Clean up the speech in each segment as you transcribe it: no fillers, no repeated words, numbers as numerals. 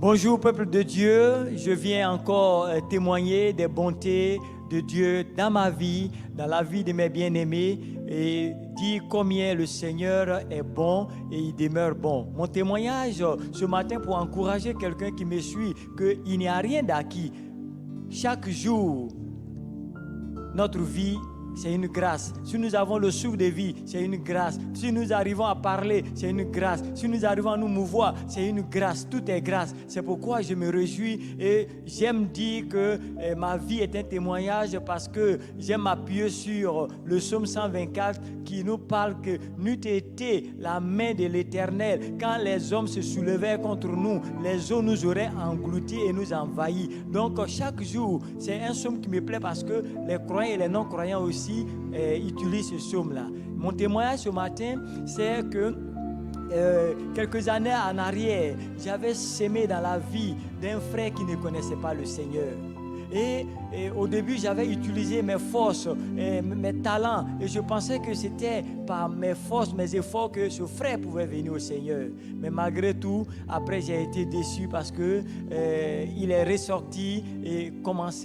Bonjour peuple de Dieu, je viens encore témoigner des bontés de Dieu dans ma vie, dans la vie de mes bien-aimés et dire combien le Seigneur est bon et il demeure bon. Mon témoignage ce matin pour encourager quelqu'un qui me suit qu'il n'y a rien d'acquis. Chaque jour, notre vie, c'est une grâce. Si nous avons le souffle de vie, c'est une grâce. Si nous arrivons à parler, c'est une grâce. Si nous arrivons à nous mouvoir, c'est une grâce. Tout est grâce. C'est pourquoi je me réjouis et j'aime dire que ma vie est un témoignage parce que j'aime m'appuyer sur le psaume 124 qui nous parle que n'eût été la main de l'Éternel quand les hommes se soulevaient contre nous, les eaux nous auraient engloutis et nous envahis. Donc chaque jour, c'est un psaume qui me plaît parce que les croyants et les non-croyants aussi utilisent ce psaume-là. Mon témoignage ce matin, c'est que quelques années en arrière, j'avais sémé dans la vie d'un frère qui ne connaissait pas le Seigneur. Et au début, j'avais utilisé mes forces, mes talents, et je pensais que c'était par mes forces, mes efforts que ce frère pouvait venir au Seigneur. Mais malgré tout, après, j'ai été déçu parce que il est ressorti et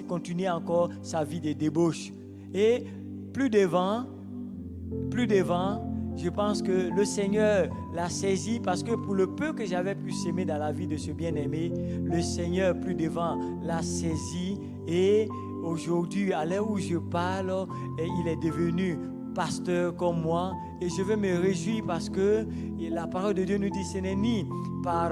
continue encore sa vie de débauche. Et plus devant, je pense que le Seigneur l'a saisi parce que pour le peu que j'avais pu s'aimer dans la vie de ce bien-aimé, le Seigneur plus devant l'a saisi et aujourd'hui, à l'heure où je parle, il est devenu pasteur comme moi et je veux me réjouir parce que la parole de Dieu nous dit ce n'est ni par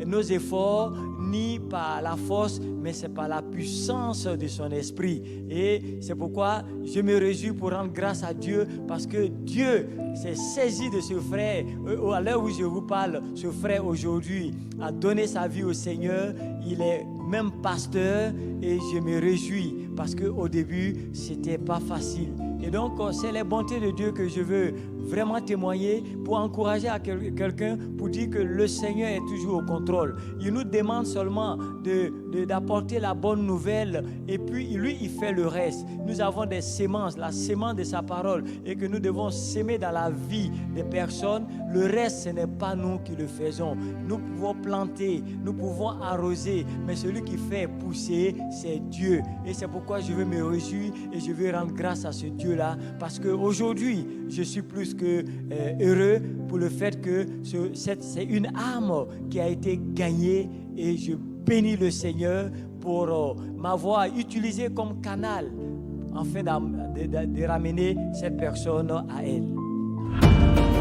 nos efforts ni par la force, mais c'est par la puissance de son esprit. Et c'est pourquoi je me réjouis pour rendre grâce à Dieu parce que Dieu s'est saisi de ce frère. À l'heure où je vous parle, ce frère aujourd'hui a donné sa vie au Seigneur. Il est même pasteur et je me réjouis parce qu'au début, c'était pas facile. Et donc, c'est les bontés de Dieu que je veux vraiment témoigner pour encourager à quelqu'un, pour dire que le Seigneur est toujours au contrôle. Il nous demande seulement d'apporter la bonne nouvelle et puis lui, il fait le reste. Nous avons des sémences, la sémence de sa parole et que nous devons s'aimer dans la vie des personnes. Le reste, ce n'est pas nous qui le faisons. Nous pouvons planter, nous pouvons arroser, mais celui qui fait pousser, c'est Dieu. Et c'est pourquoi je veux me réjouir et je veux rendre grâce à ce Dieu-là parce qu'aujourd'hui, je suis plus que heureux pour le fait que c'est une âme qui a été gagnée et je bénis le Seigneur pour m'avoir utilisé comme canal afin de ramener cette personne à elle.